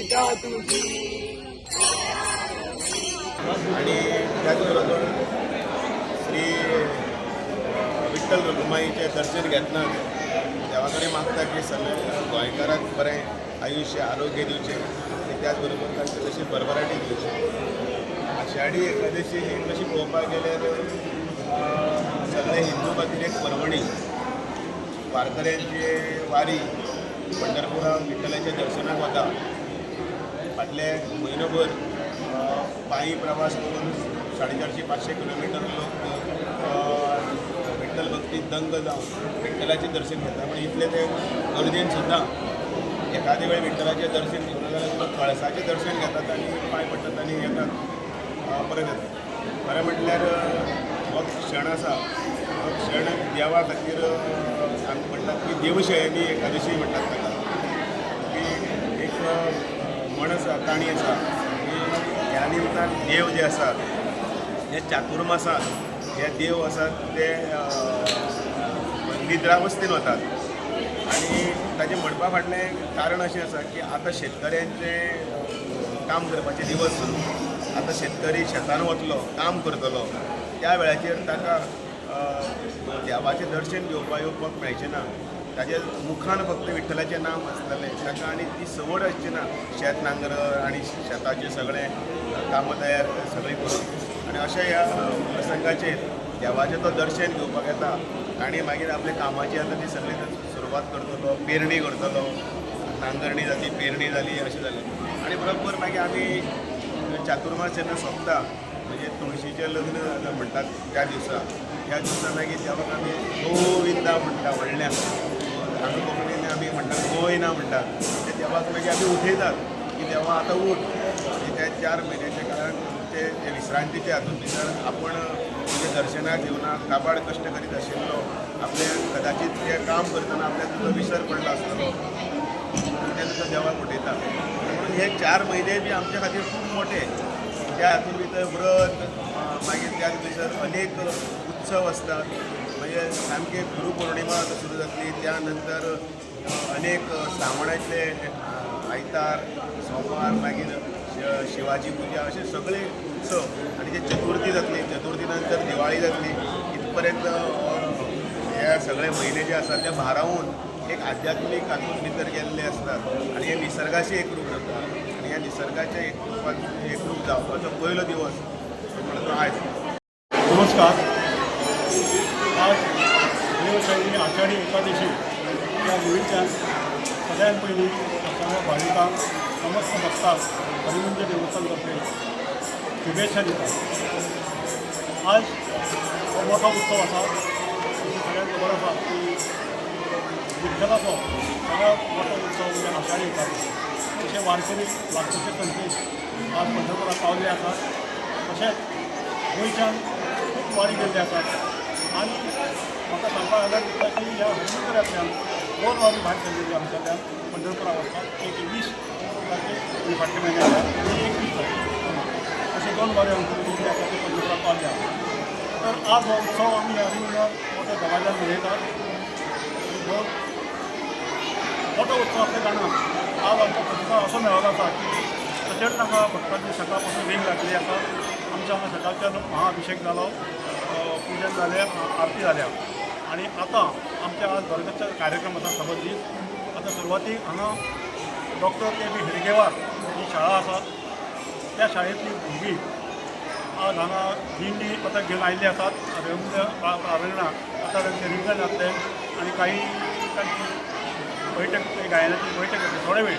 गीता तुझी. आणि त्याचबरोबर श्री विठ्ठल रखुमाईचे दर्शन घेतना देवा कडेन मागता की सगळे गोंयकारांक बरें आयुश्य आरोग्य दिवचें आनी त्याचबरोबर तांकां तशी भरभराटी दिवची. आषाढी एकादशी ही कशी पळोवपाक गेल्यार सगळे हिंदू खातीर एक पर्वणी. वारकऱ्यांची वारी पंढरपुराक विठ्ठलाच्या दर्शनाक वता. फाटले म्हयनोभर पायी प्रवास करून 450-500 किलोमिटर लोक विठ्ठल भक्तीत दंग जावन विठ्ठलाचें दर्शन घेता. पण इतले ते गर्देन सुद्दां एखादे वेळ विठ्ठलाचें दर्शन घेवना जाल्यार तुका कळसाचें दर्शन घेतात आनी पांय पडटात आनी येतात परत येतात. खरें म्हटल्यार हो क्षण आसा हो क्षण देवा खातीर आमी म्हणटात की देवशयनी एकादशी म्हणटात ताका. की एक म्हण आसा काणी आसा की ह्या निमतान देव जे आसात हे चातुर्मासात हे देव आसात ते निद्रावस्थेन वतात. आनी ताचें म्हणपा फाटलें कारण अशें आसा की आतां शेतकऱ्यांचें काम करपाचे दिवस सुरू. आतां शेतकरी शेतान वतलो काम करतलो त्या वेळाचेर ताका देवाचें दर्शन घेवपाक येवपाक मेळचें ना. ताच्या मुखान फक्त विठ्ठलाचें नाम आसतलें ताका आनी ती संवड आसची ना शेत नांगर आनी शेताचें सगळें कामां तयार सगळीं करून. आनी अशा ह्या प्रसंगाचेर देवाचें तो दर्शन घेवपाक येता आनी मागीर आपल्या कामाची आतां ती सगळी सुरवात करतलो. पेरणी करतलो, नांगरणी जाली, पेरणी जाली अशें जालें. आनी बरोबर मागीर आमी चातुर्मास जेन्ना सोंपता म्हणजे तुळशीचें लग्न म्हणटात त्या दिसा मागीर देवाक आमी गोविंदा म्हणटा व्हडल्यान. हांगा कोंकणीन आमी म्हणटात गोविना म्हणटात. ते देवाक मागीर आमी उठयतात की देवा आतां उठ. त्या 4 म्हयन्याच्या काळान ते विश्रांतीच्या हातूंत भितर आपण तुजे दर्शनाक येवना काबाड कश्ट करीत आशिल्लो आपले कदाचित ते काम करतना आपल्याक तुजो विसर पडलो आसतलो तेन्ना तो देवाक उठयता. म्हणून हे 4 म्हयने बी आमच्या खातीर खूब मोठे. त्या हातूंत भितर व्रत मागीर त्याच भितर अनेक उत्सव असतात. म्हणजे सामके गुरुपौर्णिमा सुरू जातली त्या नंतर अनेक श्रावणातले आयतार सोमार मागीर शिवाजी पुजा असे सगळे उत्सव आनी जे चतुर्थी जातली चतुर्थी नंतर दिवाळी जातली. इथपर्यंत हे सगळे म्हयने जे आसात ते भारावून एक आध्यात्मीक हातूंत भितर गेल्ले असतात आनी हे निसर्गाशी एकरूप जाता. आनी ह्या निसर्गाच्या एकरूप जावपाचो पयलो दिवस म्हणून तो आयज. नमस्कार. आज देवशयनी आषाढी एकादशी या निमित्तान सगळ्यात पयलीं सगळ्या भाविकांक समस्त भक्तांक हरिमंच देवस्थान तर्फे शुभेच्छा दितात. आज हो मोठो उत्सव आसा. सगळ्यांत खबर आसा की विठ्ठलाचो सगळ्यात मोठो उत्सव म्हणजे आषाढी एकादशी. तशें वारकरी वारकरीचे संख्येन आज पंढरपुराक पावले आसात. तशेंच गोंयच्यान खूब वारी गेल्ले आसात. आनी म्हाका सांगपाक आनंद दिसता की ह्या हरिमंदिरांतल्यान 2 वारी भायर सरलेली आमच्यातल्यान पंढरपुराक वचपाक. एक 20 तारखेक फाटल्या म्हयन्याच्या आनी 21 तारखेक अशे 2 वारी आमचे आसा ते पंढरपुराक पावले आसात. तर आज हो उत्सव आमी ह्या हरिमंदिरांत मोठ्या दबाज्यान मनयतात. मोठो उत्सव असल्या कारणान आज आमकां प्रतिसाद असो मेळ्ळो आसा की प्रचंड हांगा भक्तांची सकाळ पासून वेग लागली आसा. आमच्या हांगा सकाळच्यान महाअभिषेक जालो, पुजन जालें, आरती जाल्या आनी आतां आमचे आज वर्गाचे कार्यक्रम आसा सबंद दीस. आतां सुरवातीक हांगा डॉक्टर के.बी. हेडगेवार ही शाळा आसा त्या शाळेंतली भुरगीं आज हांगा दिंडी पथक घेवन आयिल्ले आसात. प्रारंभाक आतां तांचे रिंगण जातलें आनी काही तांची बैठक गायनाची बैठक जातली थोडे वेळ.